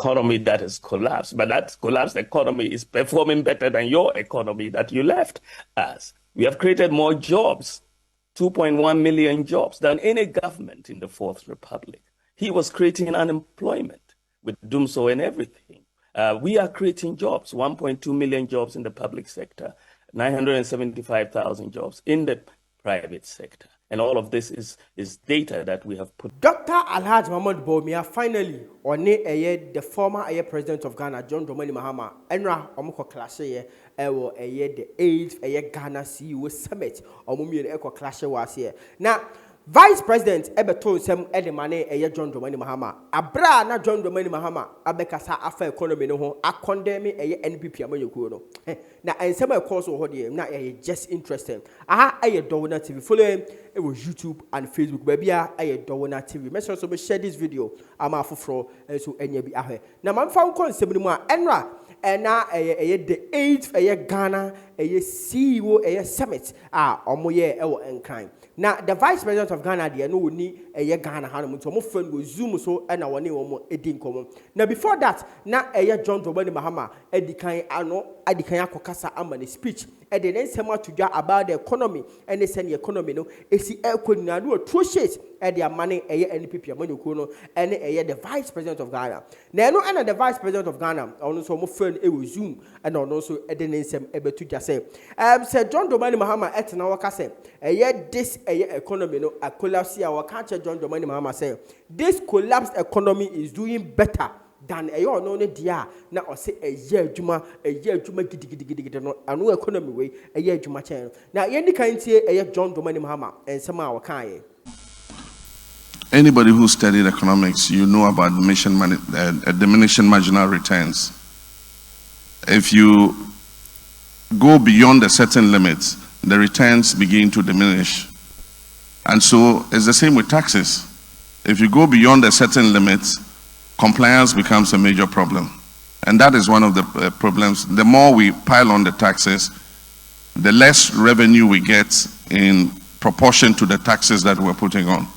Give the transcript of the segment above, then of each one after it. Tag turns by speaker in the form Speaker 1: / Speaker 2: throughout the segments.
Speaker 1: economy that has collapsed, but that collapsed economy is performing better than your economy that you left us. We have created more jobs, 2.1 million jobs, than any government in the Fourth Republic. He was creating unemployment with Dumso and everything. We are creating jobs, 1.2 million jobs in the public sector, 975,000 jobs in the private sector. And all of this is data that we have put.
Speaker 2: Dr. Alhaji Muhammad Bawumia, finally, the former president of Ghana, John Dramani Mahama, Enra Omoko Clash, the 8th Ghana CEO Summit, Omumi Eco Clash was here. Now, Vice President Ebeton Sem Edemane John Dramani Mahama, Abra na John Dramani Mahama, Abekasa Afa economy no a condemn NPP Amayukuno. Now, and some of course over here, now just interesting. Aha, Dowona TV. Follow him. It was YouTube and Facebook. Baby, Dowona TV. Make sure to share this video. I'm a for so any be ahe. Now, man found concept more Enra. And now the 8th Ghana CEO Summit omoye ewo enkan. Now the Vice President of Ghana there no ni Ghana hanom to mo friend go Zoom so and na woni wo edin komo. Now before that na John Dramani Mahama edikan akokasa ama the speech and then sema to about the economy and they send the economy no esi ekonu no atrocious e their money NPP amanyuko no and the Vice President of Ghana. Now no and the Vice President of Ghana ono so mo friend e wo Zoom and ono so e den nsem ebetu ja say Sir John Dramani Mahama etna waka say this economy no a collapse ya waka John Dramani Mahama say this collapsed economy is doing better than no dia na o say a year juma gidigidi no anu economy way a year juma chen na ye ni kan tie John Dramani Mahama and some our kan.
Speaker 3: Anybody who studied economics, you know about diminishing marginal returns. If you go beyond a certain limit, the returns begin to diminish. And so it's the same with taxes. If you go beyond a certain limit, compliance becomes a major problem. And that is one of the problems. The more we pile on the taxes, the less revenue we get in proportion to the taxes that we're putting on.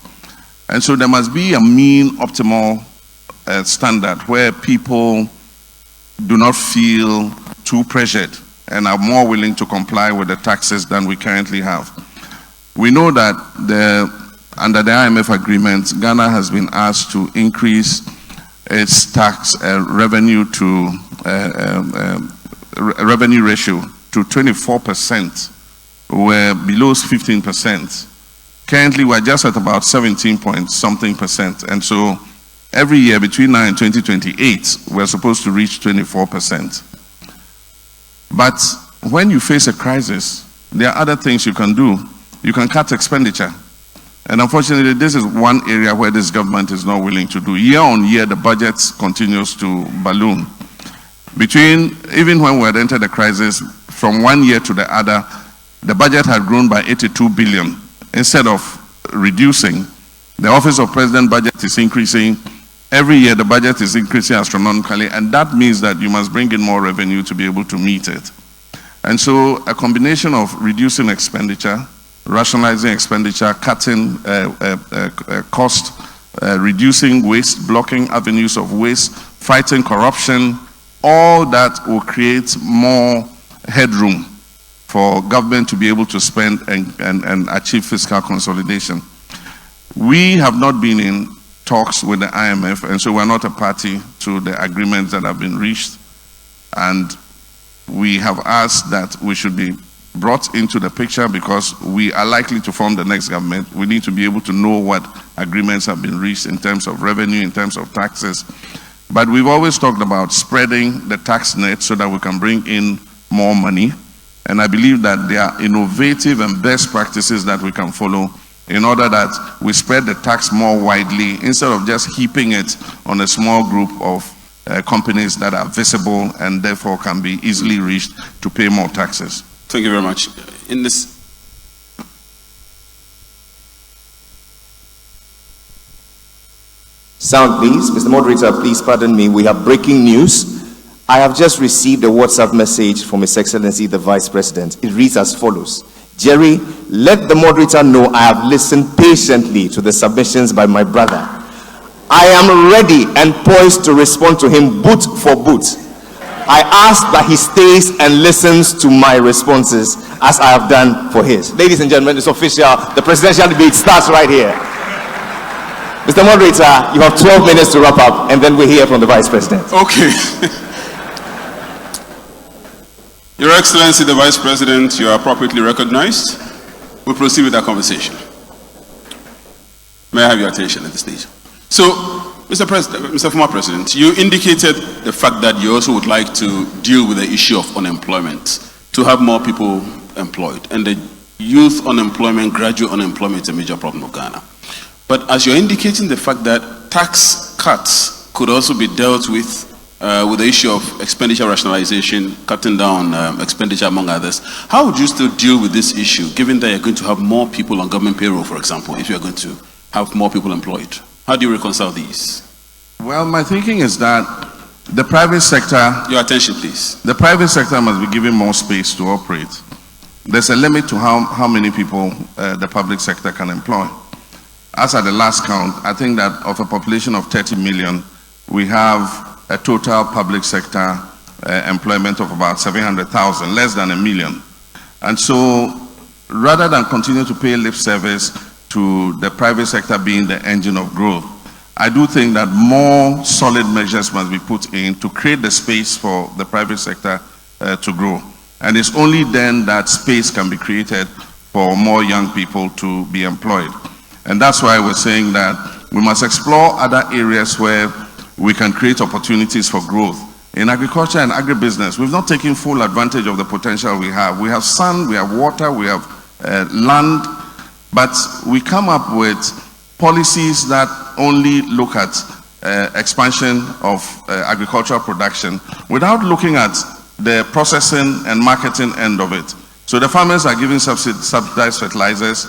Speaker 3: And so there must be a mean optimal standard where people do not feel too pressured and are more willing to comply with the taxes than we currently have. We know that under the IMF agreement, Ghana has been asked to increase its tax revenue to revenue ratio to 24%. We're below 15%. Currently, we're just at about 17-point-something%. And so every year between now and 2028, we're supposed to reach 24%. But when you face a crisis, there are other things you can do. You can cut expenditure. And unfortunately, this is one area where this government is not willing to do. Year on year, the budget continues to balloon. Even when we had entered the crisis, from one year to the other, the budget had grown by 82 billion. Instead of reducing, the Office of President budget is increasing. Every year, the budget is increasing astronomically, and that means that you must bring in more revenue to be able to meet it. And so a combination of reducing expenditure, rationalizing expenditure, cutting cost, reducing waste, blocking avenues of waste, fighting corruption, all that will create more headroom for government to be able to spend and achieve fiscal consolidation. We have not been in talks with the IMF, and so we're not a party to the agreements that have been reached. And we have asked that we should be brought into the picture because we are likely to form the next government. We need to be able to know what agreements have been reached in terms of revenue, in terms of taxes. But we've always talked about spreading the tax net so that we can bring in more money. And I believe that there are innovative and best practices that we can follow in order that we spread the tax more widely instead of just heaping it on a small group of companies that are visible and therefore can be easily reached to pay more taxes.
Speaker 4: Thank you very much. In this
Speaker 5: sound, please. Mr. Moderator, please pardon me. We have breaking news. I have just received a WhatsApp message from His Excellency the Vice President. It reads as follows. Jerry, let the moderator know I have listened patiently to the submissions by my brother. I am ready and poised to respond to him boot for boot. I ask that he stays and listens to my responses as I have done for his. Ladies and gentlemen, it's official. The presidential debate starts right here. Mr. Moderator, you have 12 minutes to wrap up, and then we hear from the Vice President.
Speaker 4: Okay. Your Excellency, the Vice President, you are appropriately recognized. We'll proceed with our conversation. May I have your attention at this stage? So, Mr. Former President, you indicated the fact that you also would like to deal with the issue of unemployment, to have more people employed. And the youth unemployment, graduate unemployment is a major problem of Ghana. But as you're indicating the fact that tax cuts could also be dealt with the issue of expenditure rationalization, cutting down expenditure among others, how would you still deal with this issue, given that you're going to have more people on government payroll, for example, if you're going to have more people employed? How do you reconcile these?
Speaker 3: Well, my thinking is that the private sector...
Speaker 4: Your attention, please.
Speaker 3: The private sector must be given more space to operate. There's a limit to how many people the public sector can employ. As at the last count, I think that of a population of 30 million, we have a total public sector employment of about 700,000, less than a million. And so, rather than continue to pay lip service to the private sector being the engine of growth, I do think that more solid measures must be put in to create the space for the private sector to grow. And it's only then that space can be created for more young people to be employed. And that's why we're saying that we must explore other areas where we can create opportunities for growth. In agriculture and agribusiness, we've not taken full advantage of the potential we have. We have sun, we have water, we have land, but we come up with policies that only look at expansion of agricultural production without looking at the processing and marketing end of it. So the farmers are given subsidized fertilizers.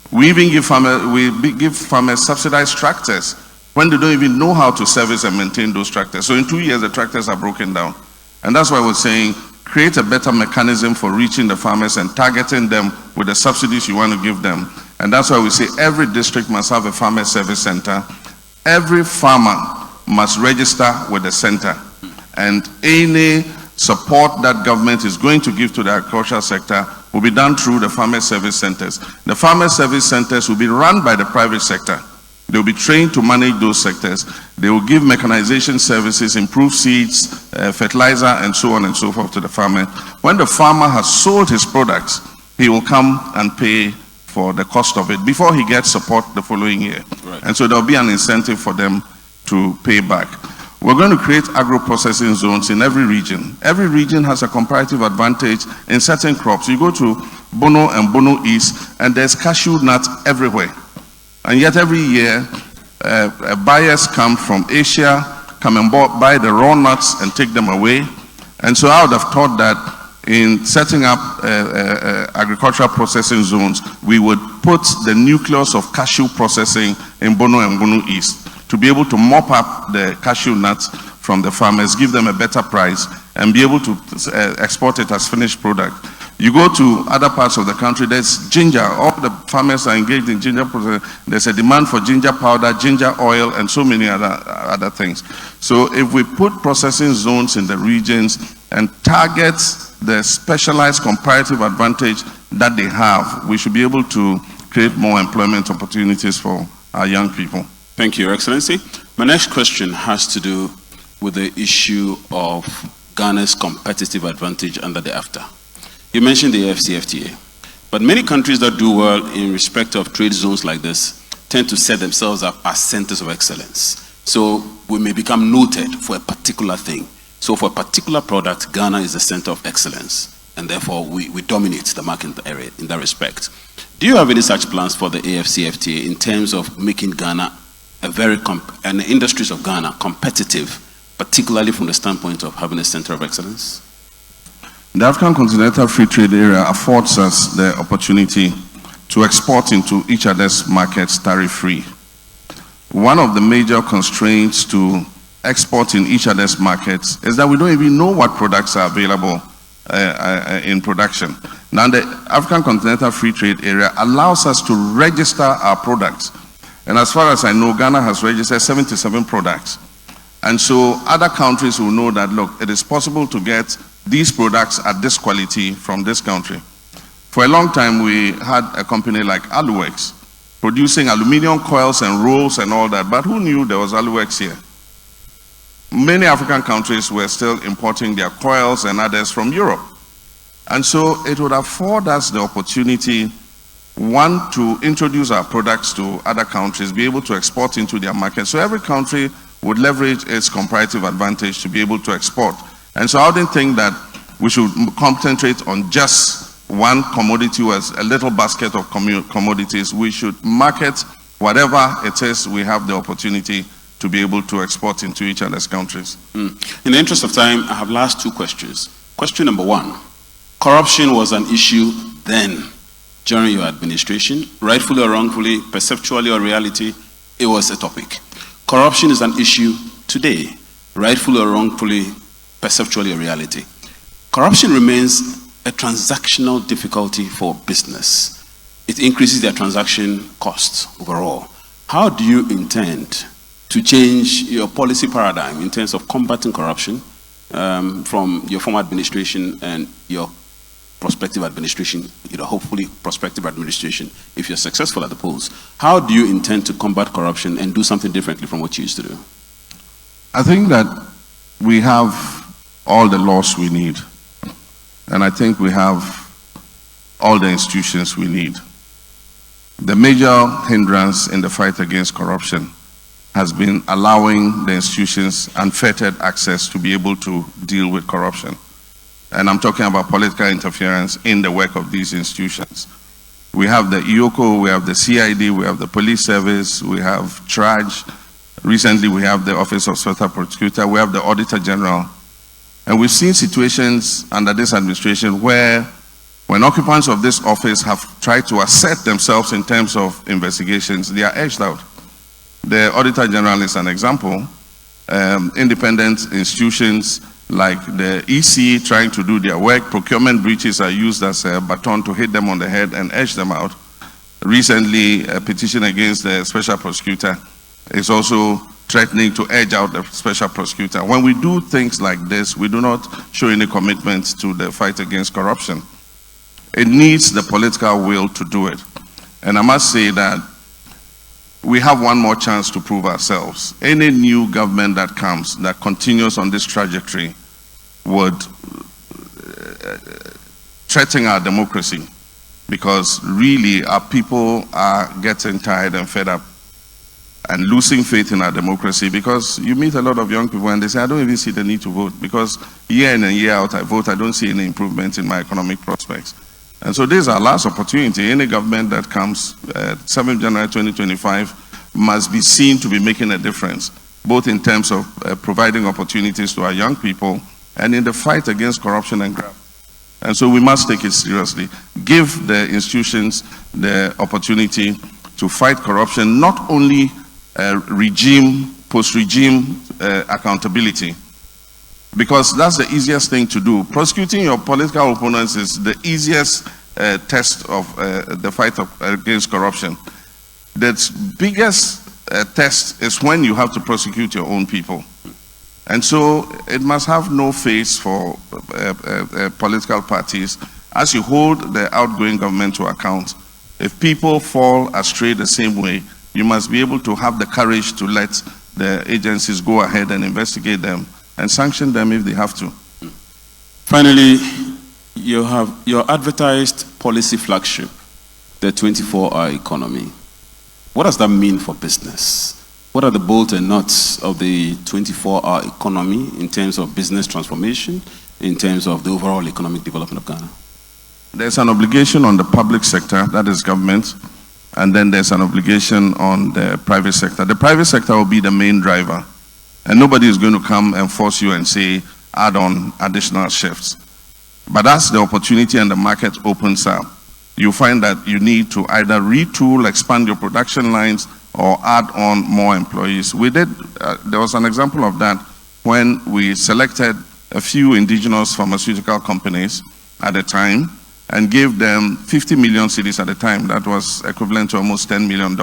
Speaker 3: We even give farmers subsidized tractors when they don't even know how to service and maintain those tractors. So in 2 years, the tractors are broken down. And that's why we're saying, create a better mechanism for reaching the farmers and targeting them with the subsidies you want to give them. And that's why we say every district must have a farmer service center. Every farmer must register with the center. And any support that government is going to give to the agricultural sector will be done through the farmer service centers. The farmer service centers will be run by the private sector. They will be trained to manage those sectors. They will give mechanization services, improve seeds, fertilizer, and so on and so forth to the farmer. When the farmer has sold his products, he will come and pay for the cost of it before he gets support the following year. Right. And so there will be an incentive for them to pay back. We're going to create agro-processing zones in every region. Every region has a comparative advantage in certain crops. You go to Bono and Bono East, and there's cashew nuts everywhere. And yet every year, buyers come from Asia, come and buy the raw nuts and take them away. And so I would have thought that in setting up agricultural processing zones, we would put the nucleus of cashew processing in Bono and Bono East to be able to mop up the cashew nuts from the farmers, give them a better price, and be able to export it as finished product. You go to other parts of the country, there's ginger. All the farmers are engaged in ginger processing. There's a demand for ginger powder, ginger oil, and so many other things. So if we put processing zones in the regions and target the specialized comparative advantage that they have, we should be able to create more employment opportunities for our young people.
Speaker 4: Thank you, Your Excellency. My next question has to do with the issue of Ghana's competitive advantage under the AFTA. You mentioned the AfCFTA, but many countries that do well in respect of trade zones like this tend to set themselves up as centers of excellence. So we may become noted for a particular thing. So for a particular product, Ghana is the center of excellence, and therefore we dominate the market area in that respect. Do you have any such plans for the AfCFTA in terms of making Ghana and the industries of Ghana competitive, particularly from the standpoint of having a center of excellence?
Speaker 3: The African Continental Free Trade Area affords us the opportunity to export into each other's markets tariff-free. One of the major constraints to export in each other's markets is that we don't even know what products are available in production. Now, the African Continental Free Trade Area allows us to register our products. And as far as I know, Ghana has registered 77 products. And so other countries will know that, look, it is possible to get these products at this quality from this country. For a long time, we had a company like Aluwex producing aluminium coils and rolls and all that, but who knew there was Aluwex here? Many African countries were still importing their coils and others from Europe. And so it would afford us the opportunity, one, to introduce our products to other countries, be able to export into their market. So every country would leverage its comparative advantage to be able to export. And so I didn't think that we should concentrate on just one commodity as a little basket of commodities. We should market whatever it is we have the opportunity to be able to export into each other's countries.
Speaker 4: In the interest of time, I have last two questions. Question number one, corruption was an issue then, during your administration, rightfully or wrongfully, perceptually or reality, it was a topic. Corruption is an issue today, rightfully or wrongfully, perceptually or reality. Corruption remains a transactional difficulty for business. It increases their transaction costs overall. How do you intend to change your policy paradigm in terms of combating corruption from your former administration and your prospective administration, hopefully prospective administration, if you're successful at the polls? How do you intend to combat corruption and do something differently from what you used to do?
Speaker 3: I think that we have all the laws we need. And I think we have all the institutions we need. The major hindrance in the fight against corruption has been allowing the institutions unfettered access to be able to deal with corruption. And I'm talking about political interference in the work of these institutions. We have the IOCO, we have the CID, we have the police service, we have TRAJ. Recently we have the Office of Special Prosecutor, we have the Auditor General. And we've seen situations under this administration where when occupants of this office have tried to assert themselves in terms of investigations, they are edged out. The Auditor General is an example. Independent institutions like the EC trying to do their work, procurement breaches are used as a baton to hit them on the head and edge them out. Recently, a petition against the Special Prosecutor is also threatening to edge out the Special Prosecutor. When we do things like this, we do not show any commitment to the fight against corruption. It needs the political will to do it. And I must say that we have one more chance to prove ourselves. Any new government that comes, that continues on this trajectory, would threaten our democracy, because really our people are getting tired and fed up and losing faith in our democracy, because you meet a lot of young people and they say, I don't even see the need to vote, because year in and year out I vote, I don't see any improvement in my economic prospects. And so this is our last opportunity. Any government that comes 7th January 2025 must be seen to be making a difference, both in terms of providing opportunities to our young people and in the fight against corruption and graft. And so we must take it seriously. Give the institutions the opportunity to fight corruption, not only regime, post-regime accountability, because that's the easiest thing to do. Prosecuting your political opponents is the easiest test of the fight against corruption. The biggest test is when you have to prosecute your own people. And so it must have no face for political parties. As you hold the outgoing government to account, if people fall astray the same way, you must be able to have the courage to let the agencies go ahead and investigate them and sanction them if they have to.
Speaker 4: Finally, you have your advertised policy flagship, the 24-hour economy. What does that mean for business? What are the bolts and nuts of the 24-hour economy in terms of business transformation, in terms of the overall economic development of Ghana?
Speaker 3: There's an obligation on the public sector, that is government, and then there's an obligation on the private sector. The private sector will be the main driver, and nobody is going to come and force you and say, add on additional shifts. But as the opportunity and the market opens up, you find that you need to either retool, expand your production lines, or add on more employees. We did, there was an example of that when we selected a few indigenous pharmaceutical companies at the time and gave them 50 million cedis at the time. That was equivalent to almost $10 million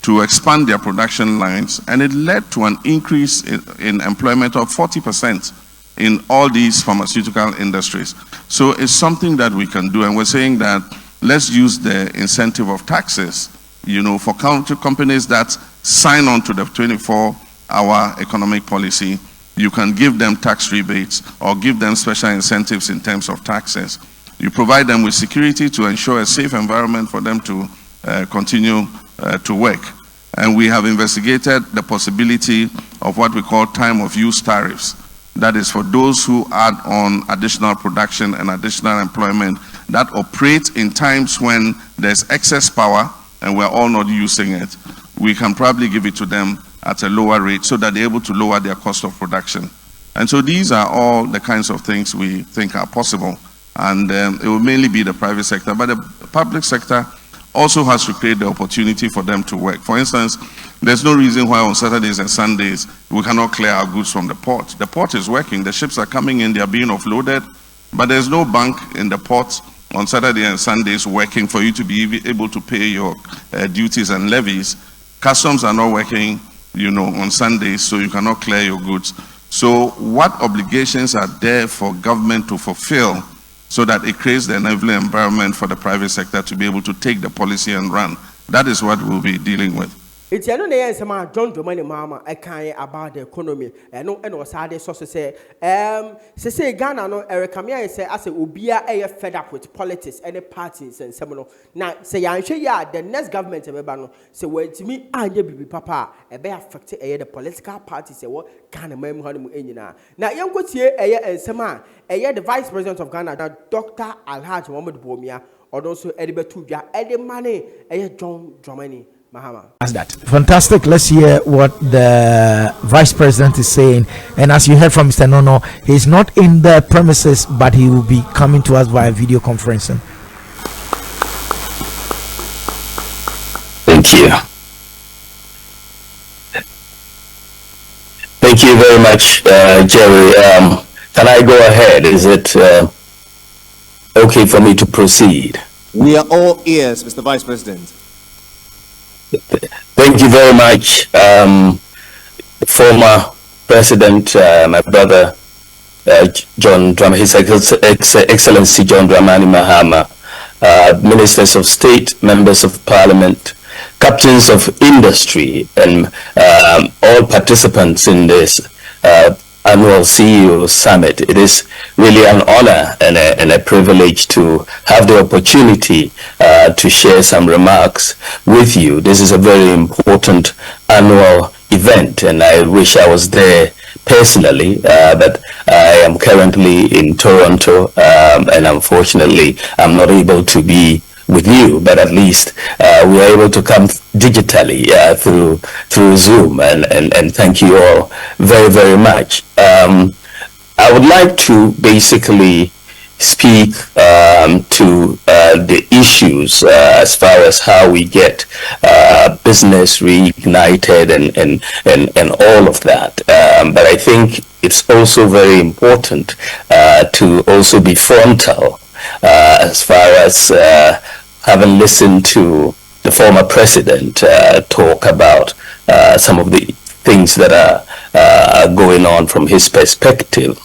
Speaker 3: to expand their production lines, and it led to an increase in employment of 40% in all these pharmaceutical industries. So it's something that we can do, and we're saying that let's use the incentive of taxes, for companies that sign on to the 24-hour economic policy. You can give them tax rebates or give them special incentives in terms of taxes. You provide them with security to ensure a safe environment for them to continue to work. And we have investigated the possibility of what we call time of use tariffs. That is for those who add on additional production and additional employment that operate in times when there's excess power and we're all not using it. We can probably give it to them at a lower rate so that they're able to lower their cost of production. And so these are all the kinds of things we think are possible. And it will mainly be the private sector, but the public sector also has to create the opportunity for them to work. For instance, there's no reason why on Saturdays and Sundays we cannot clear our goods from the port. The port is working, the ships are coming in, they are being offloaded, but there's no bank in the port on Saturday and Sundays working for you to be able to pay your duties and levies. Customs are not working, on Sundays, so you cannot clear your goods. So what obligations are there for government to fulfill so that it creates the enabling environment for the private sector to be able to take the policy and run? That is what we'll be dealing with.
Speaker 2: It's no name some John Dowona Mahama I can about the economy and no side so say Ghana no Eric Kamia say as a ubia a fed up with politics and the parties and seminal. Now say the next government no say well to me anya bibi papa e be affect the political parties say what Ghana mem hanu enyina. Now yam go tie ensema the vice president of Ghana Dr. Alhaji Bawumia or also Edibetu Dwa the money John Dramani Mahama.
Speaker 6: That's that. Fantastic. Let's hear what the vice president is saying. And as you heard from Mr. Nono, he's not in the premises, but he will be coming to us via video conferencing.
Speaker 7: Thank you. Thank you very much, Jerry. Can I go ahead? Is it okay for me to proceed?
Speaker 5: We are all ears, Mr. Vice President.
Speaker 7: Thank you very much, former President, my brother, John Dramani, His Excellency John Dramani Mahama, ministers of state, members of parliament, captains of industry, and all participants in this annual CEO Summit. It is really an honor and a privilege to have the opportunity to share some remarks with you. This is a very important annual event, and I wish I was there personally, but I am currently in Toronto, and unfortunately I'm not able to be with you, but at least we are able to come digitally through Zoom, and thank you all very, very much. I would like to basically speak to the issues as far as how we get business reignited and all of that. But I think it's also very important to also be frontal as far as having listened to the former president talk about some of the things that are going on from his perspective.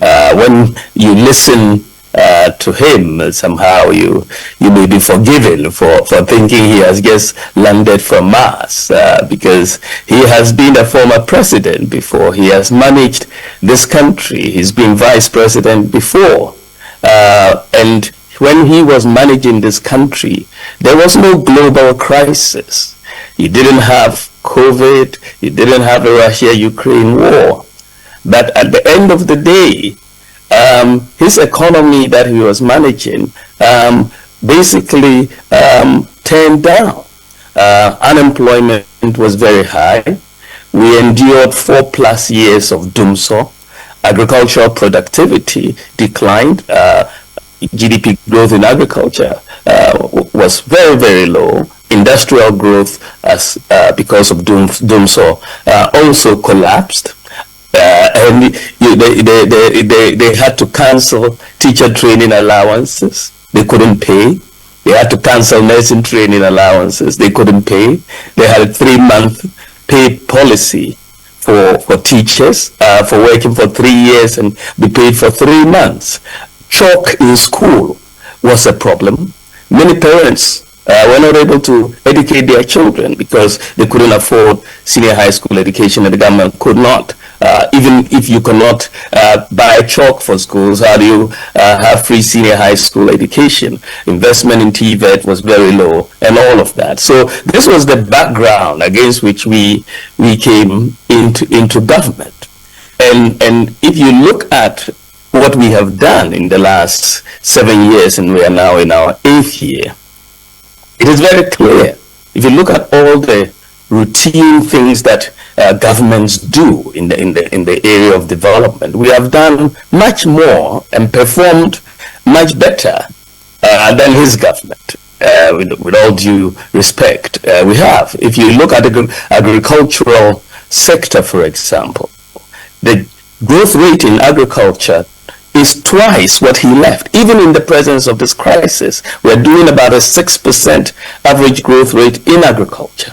Speaker 7: When you listen to him, somehow you may be forgiven for thinking he has just landed from Mars, because he has been a former president before. He has managed this country. He's been vice president before. And when he was managing this country, there was no global crisis. He didn't have COVID. He didn't have a Russia-Ukraine war. But at the end of the day, his economy that he was managing basically turned down. Unemployment was very high. We endured 4+ years of doomsday. Agricultural productivity declined. GDP growth in agriculture was very, very low. Industrial growth, because of doomsday, also collapsed. And they had to cancel teacher training allowances. They couldn't pay. They had to cancel nursing training allowances. They couldn't pay. They had a 3-month pay policy for teachers for working for 3 years and be paid for 3 months. Chalk in school was a problem. Many parents were not able to educate their children because they couldn't afford senior high school education, and the government could not. Even if you cannot buy chalk for schools, how do you have free senior high school education? Investment in TVET was very low, and all of that. So this was the background against which we came into government. And if you look at what we have done in the last 7 years, and we are now in our 8th year, it is very clear. If you look at all the routine things that governments do in the area of development, we have done much more and performed much better than his government. With all due respect, we have. If you look at the agricultural sector, for example, the growth rate in agriculture is twice what he left. Even in the presence of this crisis, we're doing about a 6% average growth rate in agriculture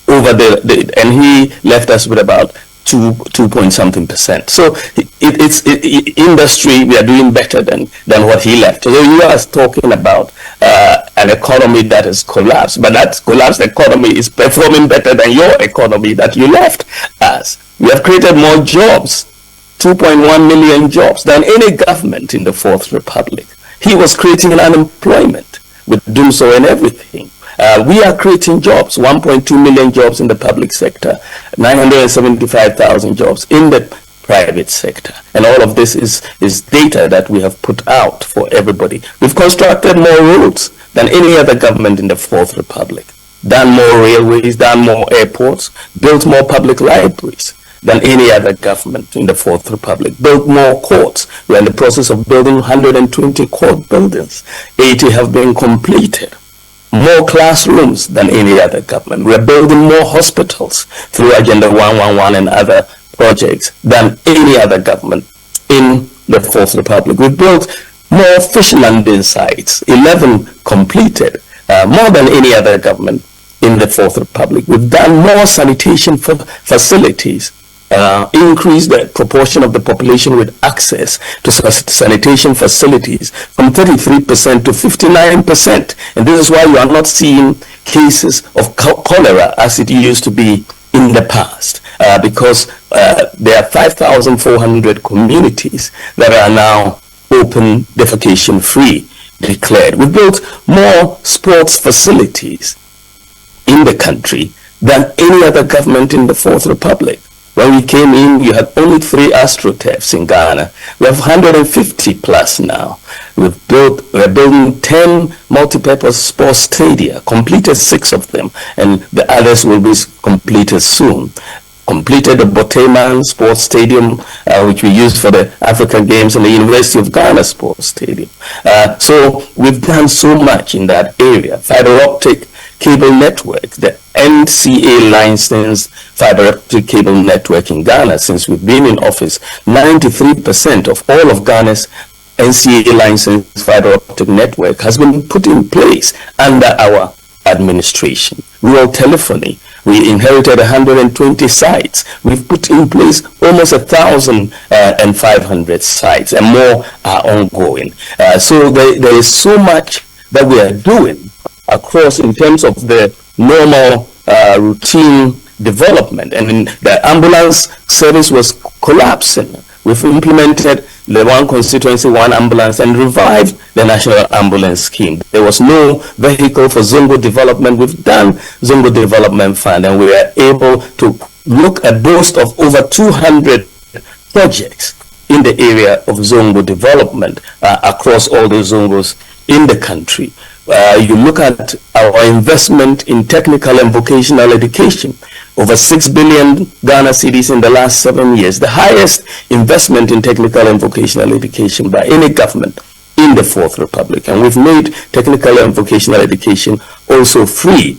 Speaker 7: over and he left us with about 2 point something percent. So it's industry, we are doing better than what he left. So you are talking about an economy that has collapsed, but that collapsed economy is performing better than your economy that you left us. We have created more jobs, 2.1 million jobs, than any government in the Fourth Republic. He was creating unemployment with Dumso and everything. We are creating jobs, 1.2 million jobs in the public sector, 975,000 jobs in the private sector. And all of this is data that we have put out for everybody. We've constructed more roads than any other government in the Fourth Republic, done more railways, done more airports, built more public libraries than any other government in the Fourth Republic, built more courts. We're in the process of building 120 court buildings. 80 have been completed. More classrooms than any other government. We're building more hospitals through Agenda 111 and other projects than any other government in the Fourth Republic. We've built more fish landing sites, 11 completed, more than any other government in the Fourth Republic. We've done more sanitation facilities, increased the proportion of the population with access to sanitation facilities from 33% to 59%. And this is why you are not seeing cases of cholera as it used to be in the past, because there are 5,400 communities that are now open defecation free declared. We built more sports facilities in the country than any other government in the Fourth Republic. When we came in, you had only 3 AstroTurfs in Ghana. We have 150 plus now. We're building 10 multi-purpose sports stadia, completed 6 of them, and the others will be completed soon. Completed the Boteman Sports Stadium, which we used for the African Games, and the University of Ghana Sports Stadium. So we've done so much in that area. Fiber optic cable network, the NCA licensed fiber optic cable network in Ghana since we've been in office. 93% of all of Ghana's NCA licensed fiber optic network has been put in place under our administration. Rural telephony, we inherited 120 sites. We've put in place almost 1,500 sites, and more are ongoing. So there is so much that we are doing across in terms of the normal routine development. And the ambulance service was collapsing. We've implemented the one constituency, one ambulance, and revived the national ambulance scheme. There was no vehicle for Zongo development. We've done Zongo Development Fund, and we were able to look at boast of over 200 projects in the area of Zongo development across all the Zongos in the country. You look at our investment in technical and vocational education, over 6 billion Ghana cedis in the last 7 years, the highest investment in technical and vocational education by any government in the Fourth Republic. And we've made technical and vocational education also free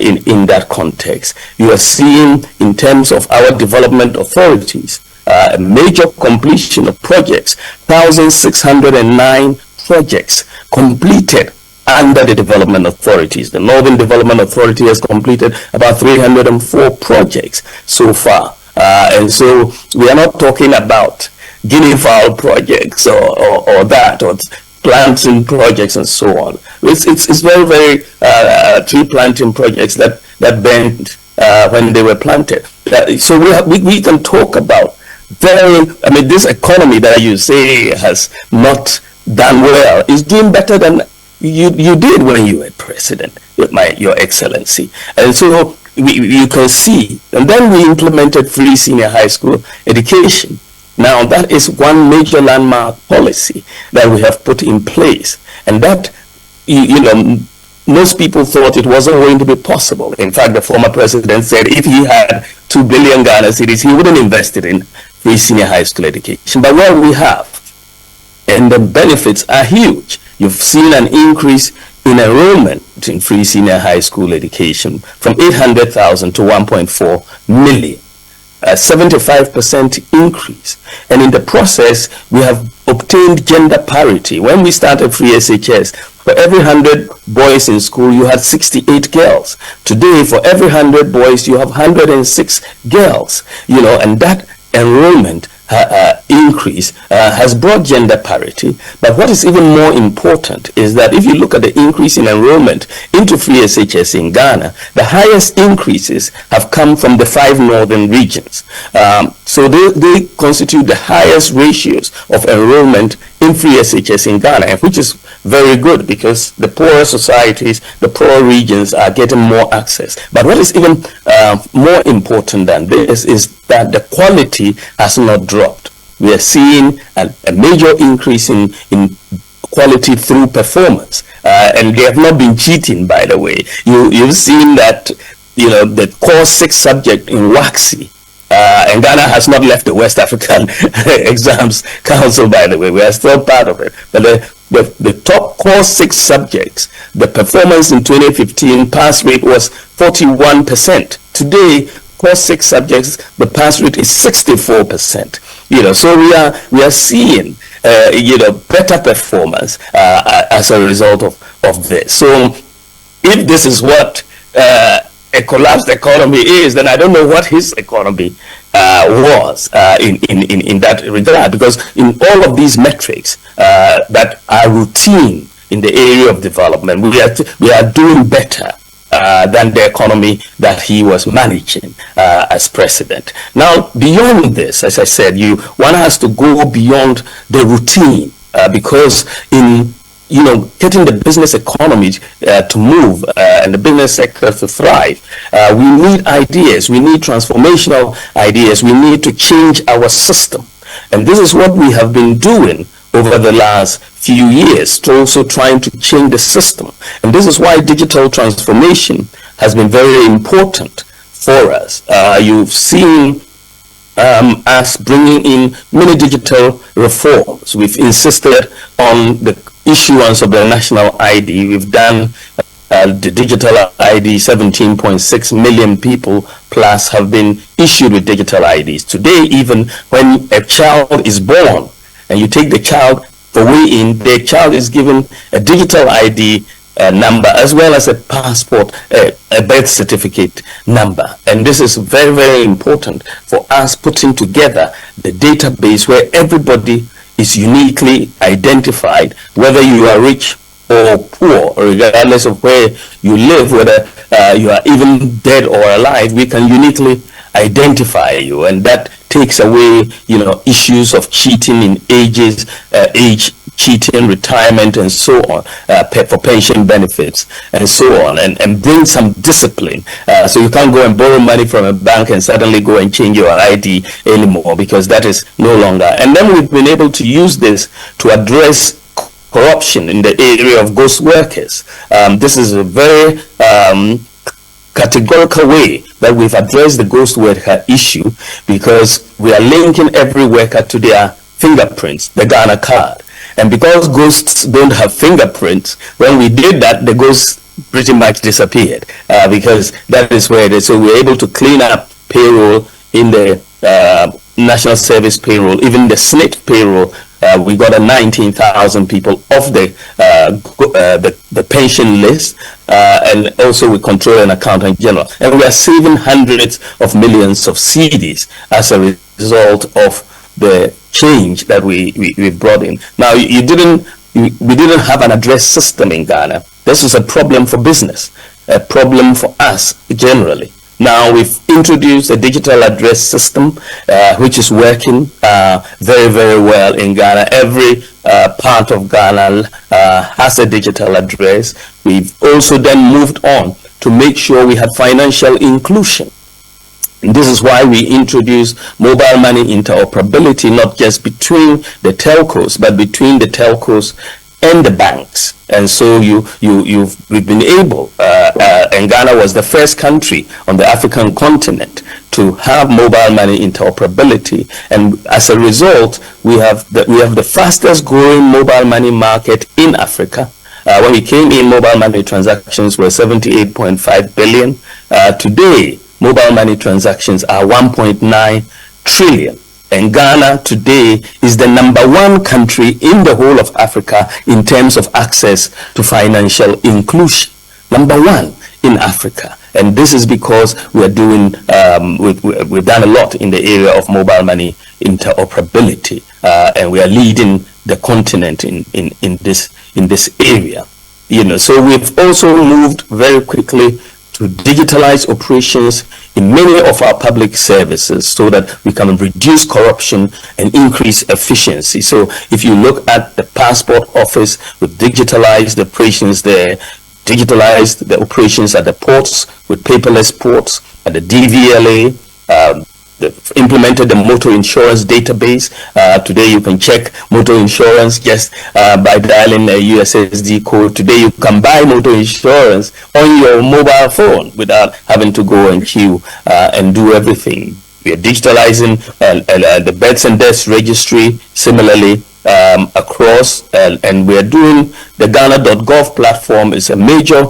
Speaker 7: in that context. You are seeing, in terms of our development authorities, a major completion of projects, 1,609 projects completed under the development authorities. The Northern Development Authority has completed about 304 projects so far. And so we are not talking about guinea fowl projects or that, or planting projects and so on. It's very, very tree planting projects that bent when they were planted. So we can talk about this economy that you say has not done well is doing better than you did when you were president, Your Excellency. And so you can see, and then we implemented free senior high school education. Now that is one major landmark policy that we have put in place, and that most people thought it wasn't going to be possible. In fact, the former president said if he had 2 billion Ghana cedis, he wouldn't invest it in free senior high school education. But what we have, and the benefits are huge. You've seen an increase in enrollment in free senior high school education from 800,000 to 1.4 million. A 75% increase. And in the process, we have obtained gender parity. When we started free SHS, for every 100 boys in school, you had 68 girls. Today, for every 100 boys, you have 106 girls. And that enrollment increase has brought gender parity. But what is even more important is that if you look at the increase in enrollment into free SHS in Ghana, the highest increases have come from the 5 northern regions. So they constitute the highest ratios of enrollment in free SHS in Ghana, which is very good because the poorer societies, the poorer regions are getting more access. But what is even more important than this is that the quality has not dropped. We are seeing a major increase in quality through performance, and they have not been cheating, by the way. You've seen that the core 6 subject in WAXI, and Ghana has not left the West African Exams Council, by the way. We are still part of it. But the top core 6 subjects, the performance in 2015 pass rate was 41%. Today, core 6 subjects, the pass rate is 64%. So we are seeing better performance as a result of this. So if this is what a collapsed economy is, then I don't know what his economy was in that regard, because in all of these metrics that are routine in the area of development, we are doing better than the economy that he was managing as president. Now, beyond this, as I said, one has to go beyond the routine because in getting the business economy to move and the business sector to thrive, we need ideas, we need transformational ideas, we need to change our system. And this is what we have been doing over the last few years, to also trying to change the system. And this is why digital transformation has been very important for us. You've seen us bringing in many digital reforms. We've insisted on the issuance of the national ID. We've done the digital ID. 17.6 million people plus have been issued with digital IDs. Today, even when a child is born and you take the child for weigh-in, the child is given a digital ID number as well as a passport, a birth certificate number. And this is very, very important for us putting together the database where everybody is uniquely identified, whether you are rich or poor, regardless of where you live, whether you are even dead or alive, we can uniquely identify you, and that takes away issues of cheating in age cheating, retirement, and so on, for pension benefits and so on, and bring some discipline. So you can't go and borrow money from a bank and suddenly go and change your ID anymore, because that is no longer. And then we've been able to use this to address corruption in the area of ghost workers. This is a very categorical way that we've addressed the ghost worker issue, because we are linking every worker to their fingerprints, the Ghana card. And because ghosts don't have fingerprints, when we did that, the ghosts pretty much disappeared, because that is where it is. So we're able to clean up payroll in the national service payroll, even the SNIT payroll. We got a 19,000 people off the pension list, and also we control an accountant general, and we are saving hundreds of millions of cedis as a result of the change that we brought in. Now, we didn't have an address system in Ghana. This is a problem for business, a problem for us generally. Now we've introduced a digital address system, which is working very, very well in Ghana. Every part of Ghana has a digital address. We've also then moved on to make sure we have financial inclusion. And this is why we introduced mobile money interoperability, not just between the telcos, but between the telcos and the banks. And so we've been able, and Ghana was the first country on the African continent to have mobile money interoperability. And as a result, we have the fastest growing mobile money market in Africa. When we came in, mobile money transactions were 78.5 billion. Today, mobile money transactions are 1.9 trillion. And Ghana today is the #1 country in the whole of Africa in terms of access to financial inclusion. #1 in Africa. And this is because we are doing, we've done a lot in the area of mobile money interoperability. And we are leading the continent in this area. So we've also moved very quickly to digitalize operations in many of our public services so that we can reduce corruption and increase efficiency. So if you look at the passport office, we've digitalized the operations there, digitalized the operations at the ports with paperless ports, at the DVLA, implemented the motor insurance database. Today you can check motor insurance just by dialing a USSD code. Today you can buy motor insurance on your mobile phone without having to go and queue and do everything. We are digitalizing the births and deaths registry similarly across, and we are doing the Ghana.gov platform. Is a major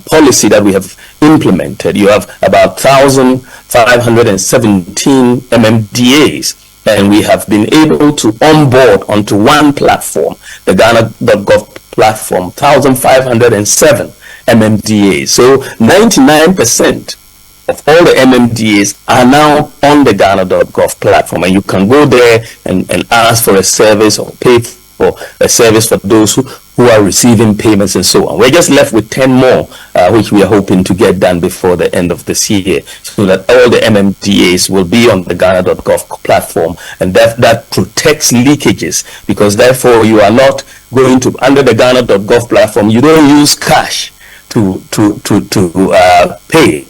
Speaker 7: policy that we have implemented. You have about 1,517 MMDAs, and we have been able to onboard onto one platform, the Ghana.gov platform, 1,507 MMDAs. So 99% of all the MMDAs are now on the Ghana.gov platform, and you can go there and ask for a service or pay for a service for those who are receiving payments and so on. We're just left with 10 more, which we are hoping to get done before the end of this year, so that all the MMDAs will be on the Ghana.gov platform, and that protects leakages, because therefore you are not going to, under the Ghana.gov platform, you don't use cash to pay.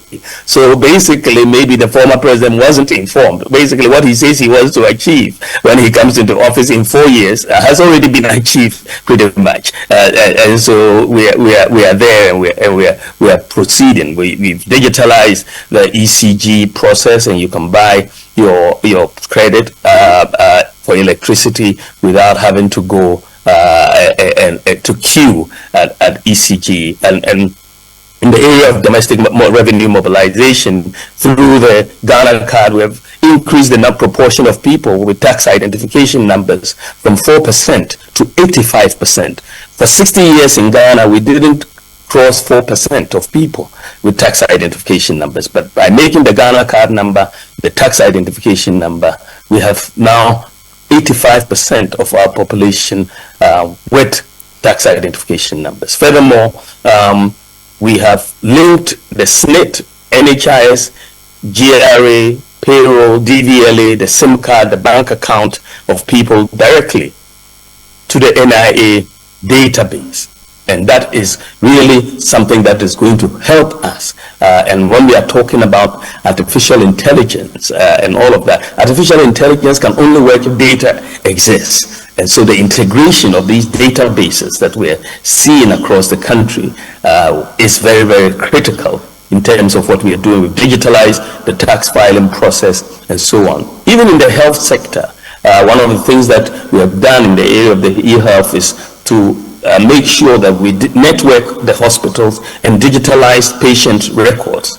Speaker 7: So basically, maybe the former president wasn't informed. Basically, what he says he wants to achieve when he comes into office in 4 years has already been achieved pretty much. And so we are there, and we are proceeding. We've digitalized the ECG process, and you can buy your credit for electricity without having to go and to queue at ECG, and in the area of domestic revenue mobilization through the Ghana card, we have increased the proportion of people with tax identification numbers from 4% to 85%. For 60 years in Ghana, we didn't cross 4% of people with tax identification numbers, but by making the Ghana card number the tax identification number, we have now 85% of our population with tax identification numbers. Furthermore, we have linked the SNIT, NHIS, GRA, payroll, DVLA, the SIM card, the bank account of people directly to the NIA database. And that is really something that is going to help us. And when we are talking about artificial intelligence and all of that, artificial intelligence can only work if data exists. And so the integration of these databases that we're seeing across the country is very, very critical in terms of what we are doing. We've digitalized the tax filing process and so on. Even in the health sector, one of the things that we have done in the area of the e-health is to make sure that we network the hospitals and digitalize patient records.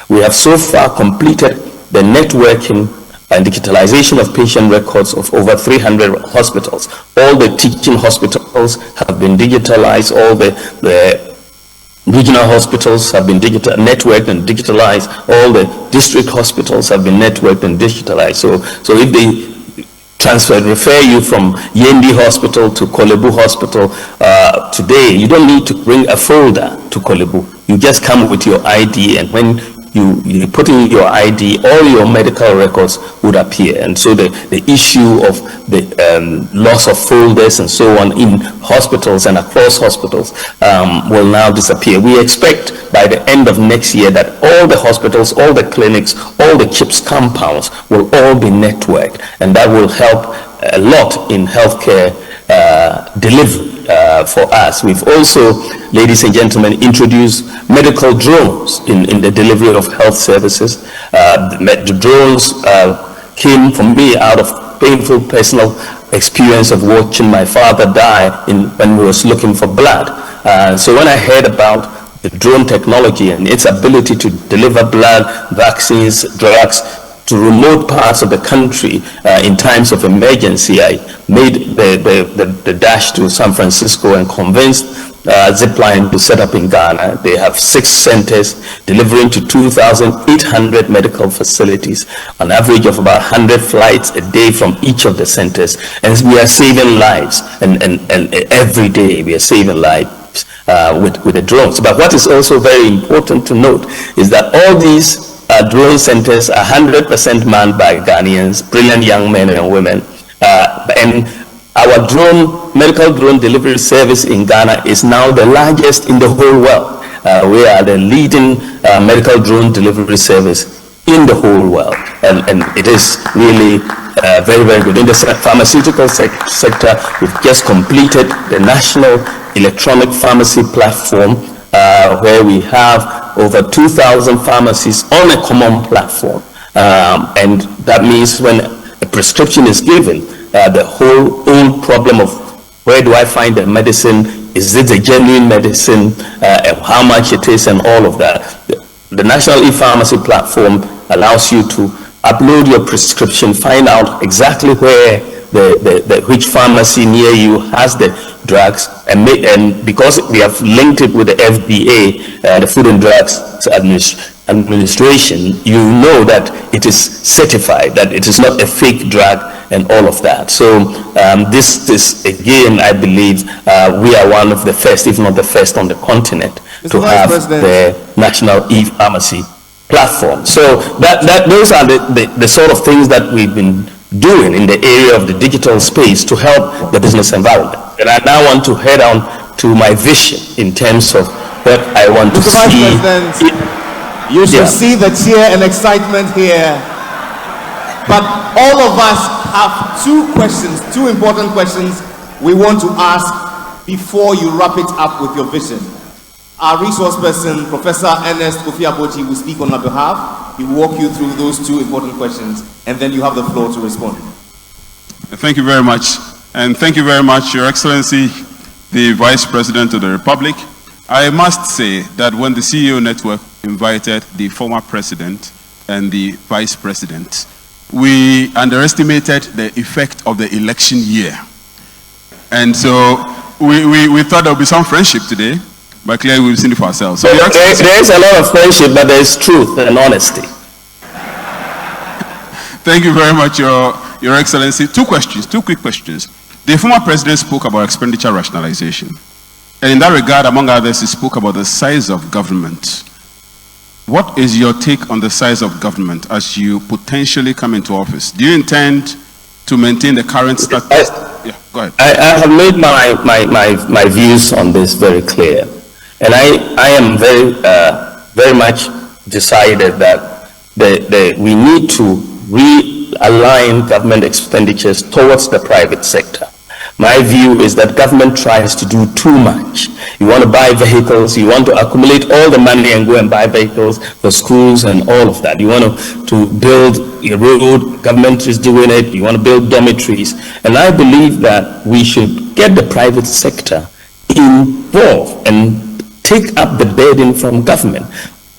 Speaker 7: We have so far completed the networking and digitalization of patient records of over 300 hospitals. All the teaching hospitals have been digitalized. All the regional hospitals have been networked and digitalized. All the district hospitals have been networked and digitalized. So if they refer you from Yendi Hospital to Kolebu Hospital today, you don't need to bring a folder to Kolebu. You just come with your ID, and when you put in your ID, all your medical records would appear. And so the issue of the loss of folders and so on in hospitals and across hospitals will now disappear. We expect by the end of next year that all the hospitals, all the clinics, all the CHIPS compounds will all be networked, and that will help a lot in healthcare delivery. For us, we've also, ladies and gentlemen, introduced medical drones in the delivery of health services. The drones came for me out of painful personal experience of watching my father die when he was looking for blood. So when I heard about the drone technology and its ability to deliver blood, vaccines, drugs to remote parts of the country in times of emergency, I made the dash to San Francisco and convinced Zipline to set up in Ghana. They have 6 centers delivering to 2,800 medical facilities, an average of about 100 flights a day from each of the centers. And we are saving lives, and every day we are saving lives with the drones. But what is also very important to note is that all these drone centers are 100% manned by Ghanaians, brilliant young men and women. And our medical drone delivery service in Ghana is now the largest in the whole world. We are the leading medical drone delivery service in the whole world. And it is really very, very good. In the pharmaceutical sector, we've just completed the National Electronic Pharmacy Platform, where we have over 2,000 pharmacies on a common platform. And that means when a prescription is given, the whole old problem of where do I find the medicine, is it a genuine medicine, how much it is, and all of that. The National E-Pharmacy Platform allows you to upload your prescription, find out exactly where which pharmacy near you has the drugs, and because we have linked it with the FDA, the Food and Drugs Administration, you know that it is certified, that it is not a fake drug, and all of that. So this is, again, I believe we are one of the first, if not the first on the continent, to have the National E-Pharmacy Platform. So those are the sort of things that we've been doing in the area of the digital space to help the business environment. And I now want to head on to my vision in terms of what I want to see.
Speaker 5: Vice President, you should see the cheer and excitement here. But all of us have 2 questions, 2 important questions we want to ask before you wrap it up with your vision. Our resource person, Professor Ernest Kofi-Abochi, will speak on our behalf. He will walk you through those 2 important questions, and then you have the floor to respond.
Speaker 4: Thank you very much. And thank you very much, Your Excellency, the Vice President of the Republic. I must say that when the CEO Network invited the former President and the Vice President, we underestimated the effect of the election year. And so we thought there would be some friendship today, but clearly we've seen it for ourselves. So
Speaker 7: there is a lot of friendship, but there is truth and honesty.
Speaker 4: Thank you very much, Your Excellency. 2 questions, 2 quick questions. The former president spoke about expenditure rationalization. And in that regard, among others, he spoke about the size of government. What is your take on the size of government as you potentially come into office? Do you intend to maintain the current status? Yeah, go ahead.
Speaker 7: I have made my views on this very clear. And I am very much decided that we need to realign government expenditures towards the private sector. My view is that government tries to do too much. You want to buy vehicles, you want to accumulate all the money and go and buy vehicles for schools and all of that. You want to build a road, government is doing it. You want to build dormitories. And I believe that we should get the private sector involved and take up the burden from government.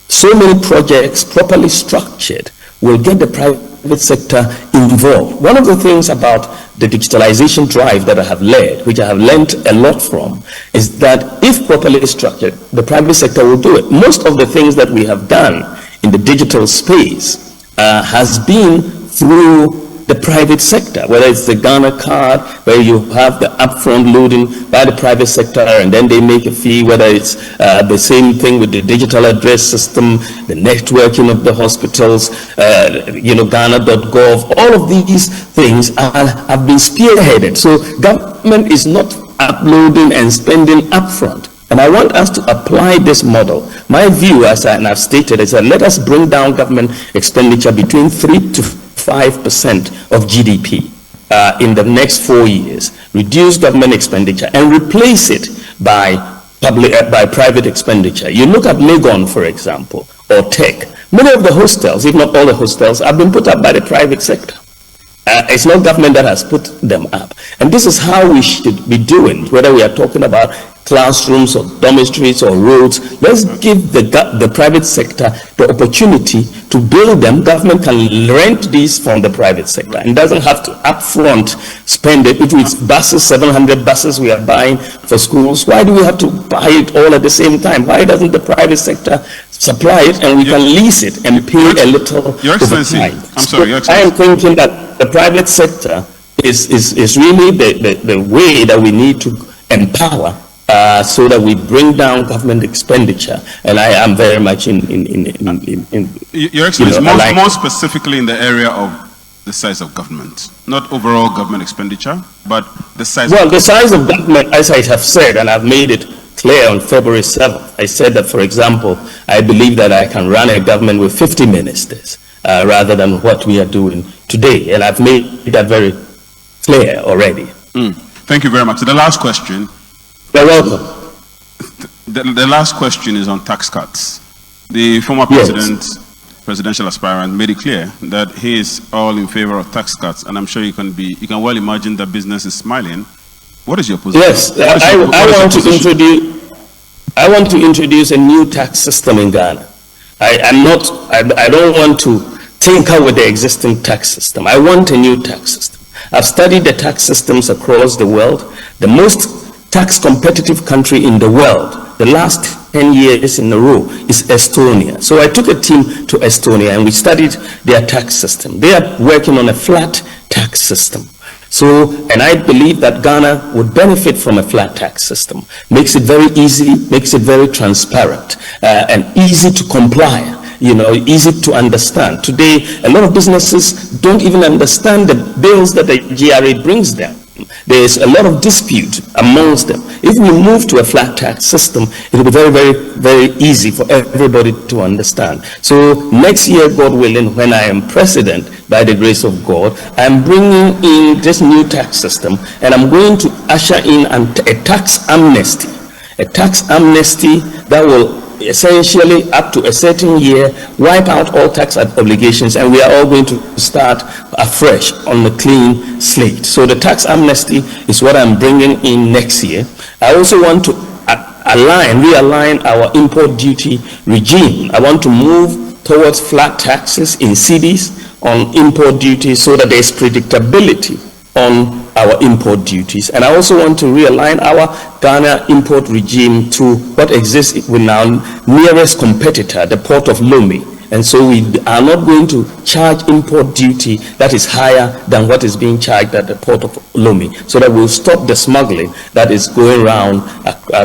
Speaker 7: So many projects properly structured will get the private private sector involved. One of the things about the digitalization drive that I have led, which I have learned a lot from, is that if properly structured, the private sector will do it. Most of the things that we have done in the digital space has been through the private sector, whether it's the Ghana card, where you have the upfront loading by the private sector and then they make a fee, whether it's the same thing with the digital address system, the networking of the hospitals, Ghana.gov, all of these things have been spearheaded. So government is not uploading and spending upfront. And I want us to apply this model. My view, and I've stated, is that let us bring down government expenditure between 3 to 5% of GDP in the next 4 years, reduce government expenditure and replace it by private expenditure. You look at Legon, for example, or Tech. Many of the hostels, if not all the hostels, have been put up by the private sector. It's not government that has put them up. And this is how we should be doing, whether we are talking about classrooms or dormitories or roads. Let's give the private sector the opportunity to build them. Government can rent these from the private sector and doesn't have to upfront spend it. If it's buses, 700 buses we are buying for schools, why do we have to buy it all at the same time? Why doesn't the private sector supply it and we can lease it and pay a little?
Speaker 4: Your Excellency, I'm sorry, Your Excellency.
Speaker 7: I am thinking that the private sector is really the way that we need to empower so that we bring down government expenditure, and I am very much in
Speaker 4: Your Excellency, more specifically in the area of the size of government, not overall government expenditure, but the size.
Speaker 7: Well, the size of government, as I have said, and I've made it clear on February 7th. I said that, for example, I believe that I can run a government with 50 ministers rather than what we are doing today, and I've made that very clear already.
Speaker 4: Thank you very much. So the last question.
Speaker 7: You're welcome.
Speaker 4: The last question is on tax cuts. The former presidential aspirant made it clear that he is all in favor of tax cuts, and I'm sure you can well imagine that business is smiling. What is your position?
Speaker 7: Yes, I want to introduce a new tax system in Ghana. I don't want to tinker with the existing tax system. I want a new tax system. I've studied the tax systems across the world. The most tax competitive country in the world, the last 10 years in a row, is Estonia. So I took a team to Estonia and we studied their tax system. They are working on a flat tax system. So, and I believe that Ghana would benefit from a flat tax system. Makes it very easy, makes it very transparent, and easy to comply. Easy to understand. Today, a lot of businesses don't even understand the bills that the GRA brings them. There's a lot of dispute amongst them. If we move to a flat tax system, it will be very, very, very easy for everybody to understand. So next year, God willing, when I am president, by the grace of God, I'm bringing in this new tax system, and I'm going to usher in a tax amnesty. A tax amnesty that will essentially, up to a certain year, wipe out all tax obligations, and we are all going to start afresh on a clean slate. So the tax amnesty is what I'm bringing in next year. I also want to realign our import duty regime. I want to move towards flat taxes in cities on import duty so that there's predictability on our import duties. And I also want to realign our Ghana import regime to what exists with our nearest competitor, the port of Lomé. And so we are not going to charge import duty that is higher than what is being charged at the port of Lomé, so that we'll stop the smuggling that is going around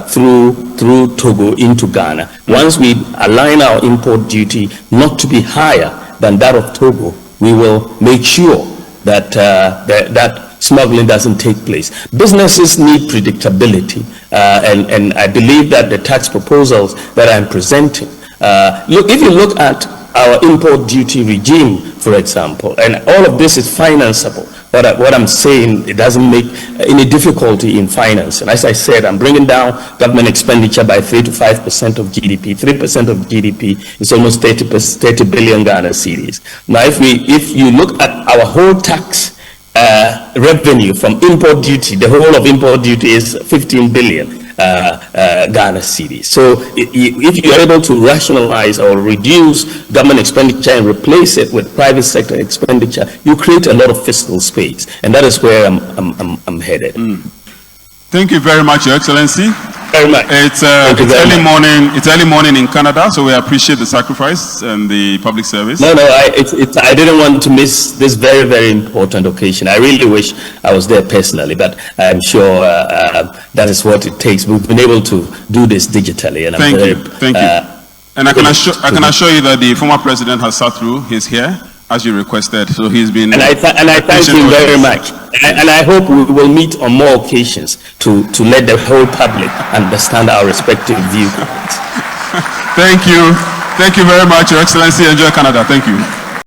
Speaker 7: through Togo into Ghana. Once we align our import duty not to be higher than that of Togo, we will make sure that that smuggling doesn't take place. Businesses need predictability, and I believe that the tax proposals that I'm presenting, if you look at our import duty regime, for example, and all of this is financeable. What I'm saying, it doesn't make any difficulty in finance. And as I said, I'm bringing down government expenditure by 3 to 5% of GDP. 3% of GDP is almost 30 billion Ghana cedis. Now, if you look at our whole tax revenue from import duty, the whole of import duty is 15 billion. Ghana cedis. So if you're able to rationalize or reduce government expenditure and replace it with private sector expenditure, you create a lot of fiscal space, and that is where I'm headed.
Speaker 4: Thank you very much, Your Excellency.
Speaker 7: Very much.
Speaker 4: It's early morning. It's early morning in Canada, so we appreciate the sacrifice and the public service.
Speaker 7: No, I didn't want to miss this very, very important occasion. I really wish I was there personally, but I'm sure that is what it takes. We've been able to do this digitally, and
Speaker 4: thank you. And I can assure you that the former president has sat through. He's here as you requested, so he's been. And I
Speaker 7: thank him very much. And I hope we will meet on more occasions to let the whole public understand our respective viewpoints.
Speaker 4: Thank you very much, Your Excellency. Enjoy Canada. Thank you.